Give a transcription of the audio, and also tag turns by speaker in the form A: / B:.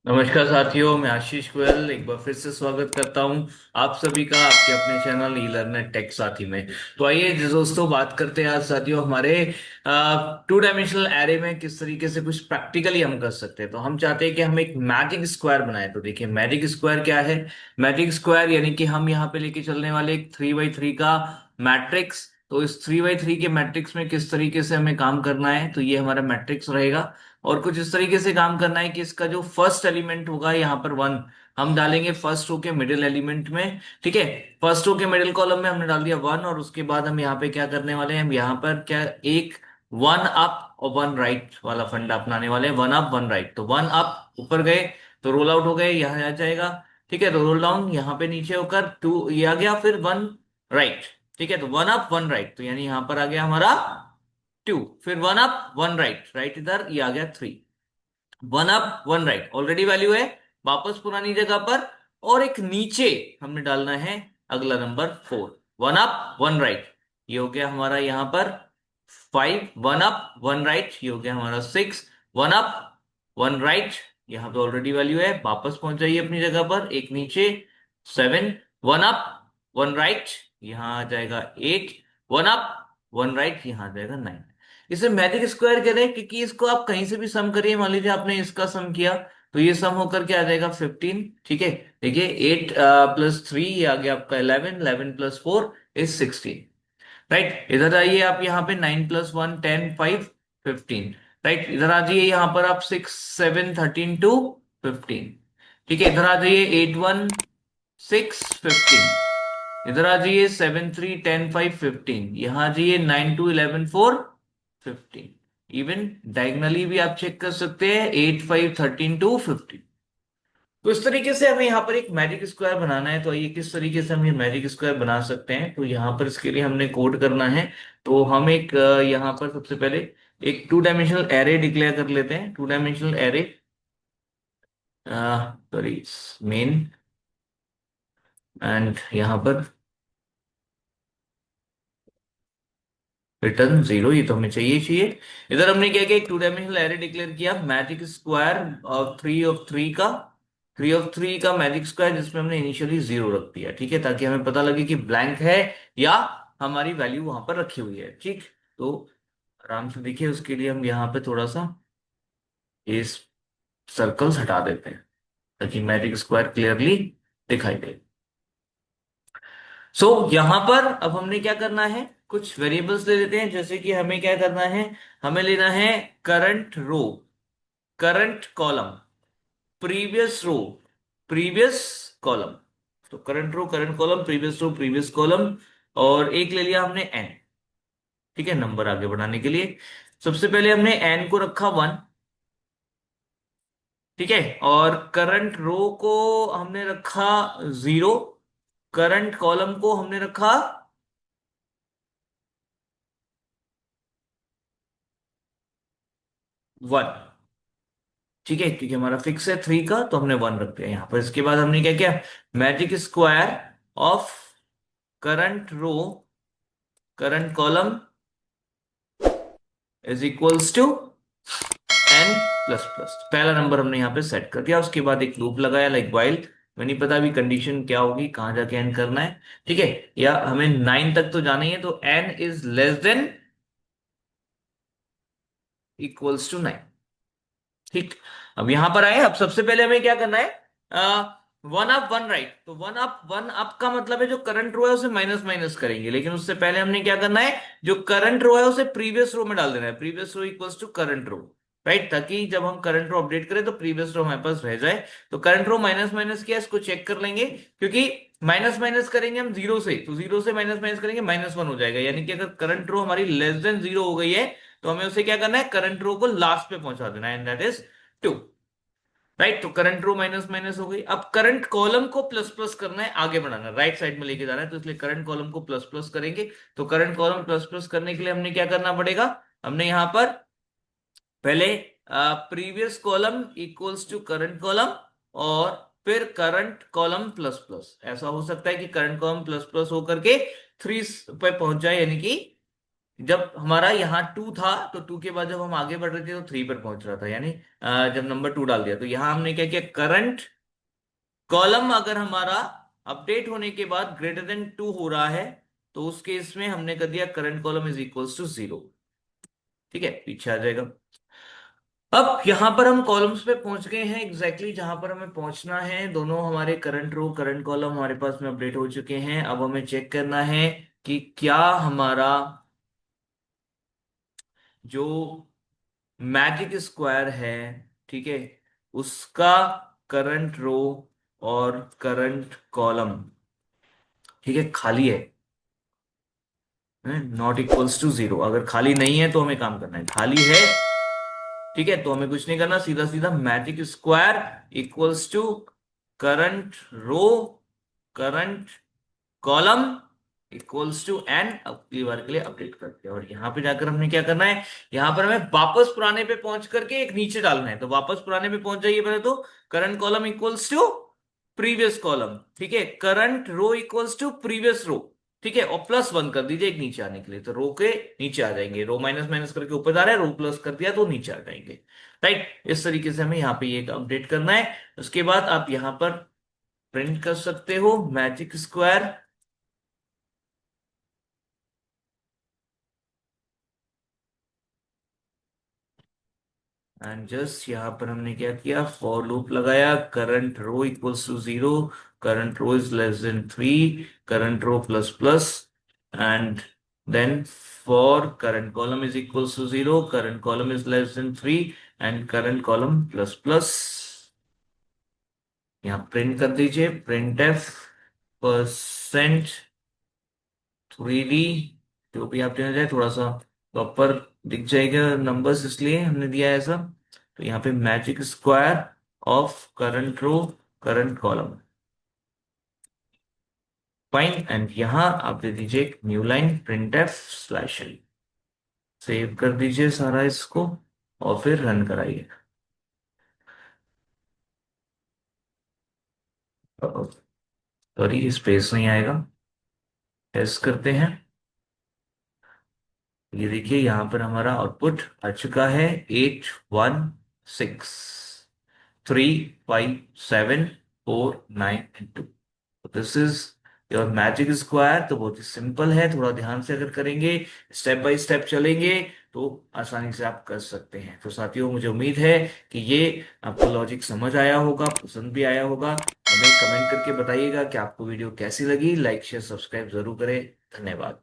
A: नमस्कार साथियों, मैं आशीष गोयल एक बार फिर से स्वागत करता हूं आप सभी का आपके अपने चैनल ई लर्नर टेक साथी में। तो आइए दोस्तों, बात करते हैं आज साथियों हमारे टू डायमेंशनल एरे में किस तरीके से कुछ प्रैक्टिकली हम कर सकते हैं। तो हम चाहते हैं कि हम एक मैजिक स्क्वायर बनाए। तो देखिए, मैजिक स्क्वायर क्या है। मैजिक स्क्वायर यानी कि हम यहाँ पे लेके चलने वाले एक 3x3 का मैट्रिक्स। तो इस 3x3 के मैट्रिक्स में किस तरीके से हमें काम करना है, तो ये हमारा मैट्रिक्स रहेगा। और कुछ इस तरीके से काम करना है कि इसका जो फर्स्ट एलिमेंट होगा यहाँ पर 1 हम डालेंगे फर्स्ट रो के मिडिल एलिमेंट में। ठीक है, फर्स्ट रो के मिडिल कॉलम में हमने डाल दिया 1, और उसके बाद हम यहाँ पे क्या करने वाले हैं, हम यहाँ पर क्या एक 1 अप और 1 राइट वाला फंडा अपनाने वाले हैं। 1 अप 1 राइट, तो 1 अप ऊपर गए तो रोल आउट हो गए, यहाँ आ जाएगा। ठीक है, तो रोल डाउन यहाँ पे नीचे होकर 2 ये आ गया, फिर 1 राइट। ठीक है, तो 1 अप 1 राइट, तो यानी यहाँ पर आ गया हमारा 2, फिर 1 अप 1 राइट, राइट इधर ये आ गया 3। 1 अप 1 राइट ऑलरेडी वैल्यू है, वापस पुरानी जगह पर। और एक नीचे हमने डालना है अगला नंबर 4। 1 अप 1 राइट, ये हो गया हमारा यहाँ पर 5। 1 अप 1 राइट, ये हो गया हमारा 6। 1 अप 1 राइट, यहाँ पे ऑलरेडी वैल्यू है, वापस पहुंच जाइए अपनी जगह पर, एक नीचे 7। 1 अप 1 राइट, यहाँ आ जाएगा 8। 1 अप 1 राइट, यहाँ आ जाएगा 9। इसे मैजिक स्क्वायर कह रहे हैं क्योंकि इसको आप कहीं से भी सम करिए। मान लीजिए आपने इसका सम किया तो ये सम होकर के आ जाएगा 15। ठीक है, देखिए 8 प्लस 3 ये आ गया आपका 11। 11 प्लस 4 इज 16। राइट, इधर आइए आप यहाँ पे 9 प्लस 1 10 5 15। राइट, इधर आ जाइए यहाँ पर आप 6 7 13 2 15। ठीक है, इधर आ जाइए 8 1 6 15। इधर आ जाइए 7 3 10 5 15। यहाँ आ जाइए 9 2 11 4 15। इवन डायगनली भी आप चेक कर सकते हैं 8 5 13 2 15। तो इस तरीके से हमें यहाँ पर एक मैजिक स्क्वायर बनाना है। तो ये किस तरीके से हम ये मैजिक स्क्वायर बना सकते हैं, तो यहाँ पर इसके लिए हमने कोड करना है। तो हम एक यहाँ पर सबसे पहले एक टू डायमेंशनल एरे डिक्लेयर कर लेते हैं। Two dimensional array, sorry, main, and यहाँ पर रिटर्न 0, ये तो हमें चाहिए ही चाहिए। इधर हमने क्या किया, एक टू डायमेंशनल एरे डिक्लेयर किया मैजिक स्क्वायर ऑफ 3 का। 3 का मैजिक स्क्वायर जिसमें हमने इनिशियली 0 रख दिया। ठीक है, ताकि हमें पता लगे कि ब्लैंक है या हमारी वैल्यू वहां पर रखी हुई है। ठीक, तो आराम से देखिए, उसके लिए हम यहाँ पे थोड़ा सा इस सर्कल्स हटा देते हैं ताकि मैजिक स्क्वायर क्लियरली दिखाई दे। यहां पर अब हमने क्या करना है, कुछ वेरिएबल्स ले लेते हैं। जैसे कि हमें क्या करना है, हमें लेना है current row, current column, previous रो, प्रीवियस कॉलम। तो current row, current column, previous रो, प्रीवियस कॉलम, और एक ले लिया हमने एन। ठीक है, नंबर आगे बढ़ाने के लिए सबसे पहले हमने एन को रखा 1। ठीक है, और करंट रो को हमने रखा 0, करंट कॉलम को हमने रखा 1। ठीक है, क्योंकि हमारा फिक्स है 3 का, तो हमने 1 रख दिया यहाँ पर। इसके बाद हमने क्या किया, magic square of current row, current column is equals to N plus plus. पहला नंबर हमने यहाँ पे सेट कर दिया, उसके बाद एक लूप लगाया लाइक वाइल। मैं नहीं पता अभी कंडीशन क्या होगी, कहां जाके एन करना है। ठीक है, या हमें 9 तक तो जाना ही है, तो N is less than equals to 9। ठीक, अब यहां पर आए, अब सबसे पहले हमें क्या करना है, 1 अप 1 राइट। तो 1 अप का मतलब है जो करंट रो है उसे माइनस माइनस करेंगे, लेकिन उससे पहले हमने क्या करना है, जो करंट रो है उसे प्रीवियस रो में डाल देना है। Previous row equals to current row, right, ताकि जब हम करंट रो अपडेट करें तो प्रीवियस रो हमारे पास रह जाए। तो करंट रो माइनस माइनस किया, इसको चेक कर लेंगे, क्योंकि माइनस माइनस करेंगे हम 0 से, तो 0 से माइनस माइनस करेंगे -1 हो जाएगा। यानी कि अगर करंट रो हमारी लेस देन 0 हो गई है तो हमें उसे क्या करना है, करंट रो को लास्ट पे पहुंचा देना है, एंड दैट इज 2। राइट, तो करंट रो माइनस माइनस हो गई। अब करंट कॉलम को प्लस प्लस करना है, आगे बढ़ाना है, राइट साइड में लेके जाना है, तो इसलिए करंट कॉलम को प्लस प्लस करेंगे। तो करंट कॉलम प्लस प्लस करने के लिए हमने क्या करना पड़ेगा, हमने यहां पर पहले previous column equals to current column, और फिर करंट कॉलम प्लस प्लस। ऐसा हो सकता है कि करंट कॉलम प्लस प्लस होकर के 3 पे पहुंच जाए, यानी कि जब हमारा यहाँ 2 था तो 2 के बाद जब हम आगे बढ़ रहे थे तो 3 पर पहुंच रहा था, यानी जब नंबर 2 डाल दिया तो यहाँ हमने क्या किया, करंट कॉलम अगर हमारा अपडेट होने के बाद ग्रेटर देन 2 हो रहा है तो उस केस में हमने कर दिया current column is equals to 0। ठीक है, पीछे आ जाएगा। अब यहां पर हम कॉलम्स पे पहुंच गए हैं एग्जैक्टली जहां पर हमें पहुंचना है। दोनों हमारे करंट रो करंट कॉलम हमारे पास में अपडेट हो चुके हैं। अब हमें चेक करना है कि क्या हमारा जो मैजिक स्क्वायर है, ठीक है, उसका करंट रो और करंट कॉलम, ठीक है, खाली है, नॉट इक्वल्स टू 0। अगर खाली नहीं है तो हमें काम करना है, खाली है, ठीक है, तो हमें कुछ नहीं करना, सीधा सीधा magic square equals to current row current column equals to N. अगली बार के लिए अपडेट करते हैं। और यहां पे जाकर हमने क्या करना है, यहां पर हमें वापस पुराने पे पहुंच करके एक नीचे डालना है। तो वापस पुराने पे पहुंच जाइए पहले तो, current column equals to previous column, ठीक है, current row equals to previous row, ठीक है, और +1 कर दीजिए एक नीचे आने के लिए, तो रो के नीचे आ जाएंगे। रो माइनस माइनस करके ऊपर जा रहा है, रो प्लस कर दिया तो नीचे आ जाएंगे। राइट, इस तरीके से हमें यहाँ पे ये अपडेट करना है। उसके बाद आप यहाँ पर प्रिंट कर सकते हो मैजिक स्क्वायर एंड जस्ट यहाँ पर हमने क्या किया, फॉर लूप लगाया, current row equals to 0, current row is less than 3, current row plus plus, and then for current column is equals to 0, current column is less than 3 and current column plus plus. यहाँ print कर दीजिए, print F percent 3D, जो भी आप देना चाहे, थोड़ा सा प्रॉपर दिख जाएगा नंबर्स, इसलिए हमने दिया है ऐसा। तो यहाँ पे magic square of current row current column, fine, and यहाँ आप दे दीजिए एक new line print F slash L. Save कर दीजिए सारा इसको और फिर रन कराइए। सॉरी, स्पेस नहीं आएगा, टेस्ट करते हैं। ये देखिए यहाँ पर हमारा आउटपुट आ चुका है 816357492। This is your magic square. तो बहुत ही सिंपल है, थोड़ा ध्यान से अगर करेंगे, स्टेप बाय स्टेप चलेंगे तो आसानी से आप कर सकते हैं। तो साथियों, मुझे उम्मीद है कि ये आपको लॉजिक समझ आया होगा, पसंद भी आया होगा। हमें कमेंट करके बताइएगा कि आपको वीडियो कैसी लगी। लाइक शेयर सब्सक्राइब जरूर करें। धन्यवाद।